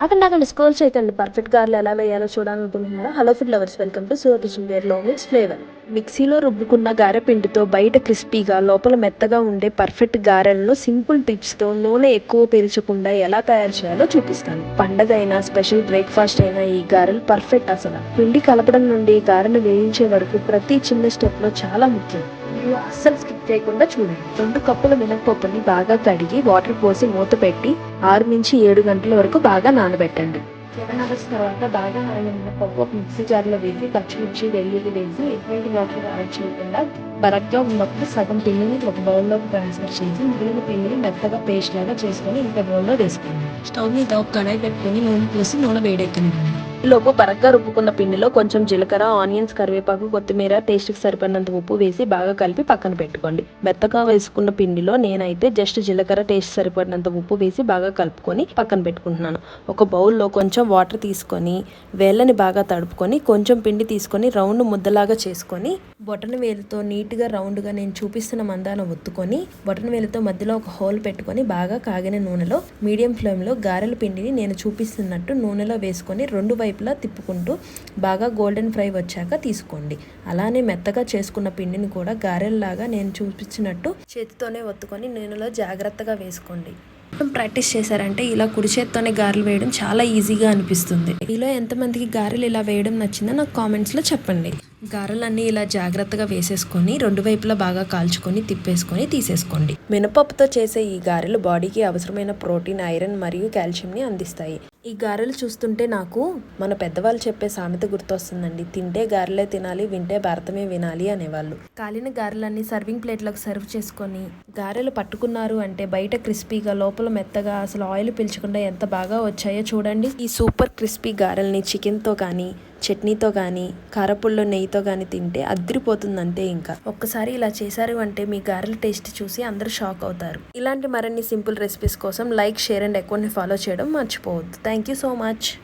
అక్కడ స్క్రోల్ చేయకండి. పర్ఫెక్ట్ గారెలు ఎలా వేయాలో చూడాలనుకుంటున్నారా? Hello food lovers, welcome to so kitchen where లో మిక్స్ ఫ్లేవర్. మిక్సీలో రుబ్బుకున్న గారె పిండితో బయట క్రిస్పీగా లోపల మెత్తగా ఉండే పర్ఫెక్ట్ గారెలను సింపుల్ టిప్స్ తో నూనె ఎక్కువ పీల్చకుండా ఎలా తయారు చేయాలో చూపిస్తాను. పండగ అయినా స్పెషల్ బ్రేక్ఫాస్ట్ అయినా ఈ గారెలు పర్ఫెక్ట్. అసలు పిండి కలపడం నుండి గారెలు వేయించే వరకు ప్రతి చిన్న స్టెప్ లో చాలా ముఖ్యం. మీరు అస్సలు స్కిప్ చేయకుండా చూడండి. 2 కప్పుల మినపప్పుని బాగా కడిగి వాటర్ పోసి మూత పెట్టి 6 నుంచి 7 గంటల వరకు బాగా నానబెట్టండి. 7 అవర్స్ తర్వాత బాగా నానిన మినపప్పు ఒక మిక్సీ జార్లో వేసి పచ్చిమిర్చి వెల్లుల్లి వేసి ఎటువంటి వాటర్ యాడ్ చేయకుండా బరగ్గా ఉన్నప్పుడు సగం పిండిని ఒక బౌల్లోకి ట్రాన్స్ఫర్ చేసి మిగిలిన పిండిని మెత్తగా పేస్ట్ లాగా చేసుకొని ఇంక బౌల్లో వేసుకోండి. స్టవ్ మీద ఒక కడాయి పెట్టుకుని నూనె పోసి నూనె వేడెక్కనివ్వండి. ఈలోపు బరగ్గా రుబ్బుకున్న పిండిలో కొంచెం జీలకర్ర, ఆనియన్స్, కరివేపాకు, కొత్తిమీర, టేస్ట్కి సరిపడినంత ఉప్పు వేసి బాగా కలిపి పక్కన పెట్టుకోండి. మెత్తగా వేసుకున్న పిండిలో నేనైతే జస్ట్ జీలకర్ర, టేస్ట్ సరిపడినంత ఉప్పు వేసి బాగా కలుపుకొని పక్కన పెట్టుకుంటున్నాను. ఒక బౌల్లో కొంచెం వాటర్ తీసుకొని వేళ్ళని బాగా తడుపుకొని కొంచెం పిండి తీసుకొని రౌండ్ ముద్దలాగా చేసుకొని బొటన వేలుతో నీట్గా రౌండ్గా నేను చూపిస్తున్న మందాన ఒత్తుకొని బొటన వేలుతో మధ్యలో ఒక హోల్ పెట్టుకొని బాగా కాగిన నూనెలో మీడియం ఫ్లేమ్లో గారెల పిండిని నేను చూపిస్తున్నట్టు నూనెలో వేసుకొని రెండు వైపులా తిప్పుకుంటూ బాగా గోల్డెన్ ఫ్రై వచ్చాక తీసుకోండి. అలానే మెత్తగా చేసుకున్న పిండిని కూడా గారెల్లాగా నేను చూపించినట్టు చేతితోనే ఒత్తుకొని నూనెలో జాగ్రత్తగా వేసుకోండి. ప్రాక్టీస్ చేశారంటే ఇలా కుడి చేత్తోనే గారెలు వేయడం చాలా ఈజీగా అనిపిస్తుంది. మీలో ఎంతమందికి గారెలు ఇలా వేయడం నచ్చిందో నాకు కామెంట్స్లో చెప్పండి. గారెలన్నీ ఇలా జాగ్రత్తగా వేసేసుకొని రెండు వైపులా బాగా కాల్చుకొని తిప్పేసుకొని తీసేసుకోండి. మినపప్పుతో చేసే ఈ గారెలు బాడీకి అవసరమైన ప్రోటీన్, ఐరన్ మరియు కాల్షియంని అందిస్తాయి. ఈ గారెలు చూస్తుంటే నాకు మన పెద్దవాళ్ళు చెప్పే సామెత గుర్తొస్తుందండి. తింటే గారెలే తినాలి, వింటే భారతమే వినాలి అనేవాళ్ళు. కాలిన గారెలన్నీ సర్వింగ్ ప్లేట్లకు సర్వ్ చేసుకొని గారెలు పట్టుకున్నారు అంటే బయట క్రిస్పీగా లోపల మెత్తగా అసలు ఆయిల్ పీల్చకుండా ఎంత బాగా వచ్చాయో చూడండి. ఈ సూపర్ క్రిస్పీ గారెల్ని చికెన్తో కానీ, చట్నీతో కానీ, కారపుల్లో నెయ్యితో కానీ తింటే అదిరిపోతుంది అంతే. ఇంకా ఒక్కసారి ఇలా చేశారు అంటే మీ గారెల టేస్ట్ చూసి అందరూ షాక్ అవుతారు. ఇలాంటి మరిన్ని సింపుల్ రెసిపీస్ కోసం లైక్, షేర్ అండ్ అకౌంట్ని ఫాలో చేయడం మర్చిపోవద్దు. Thank you so much.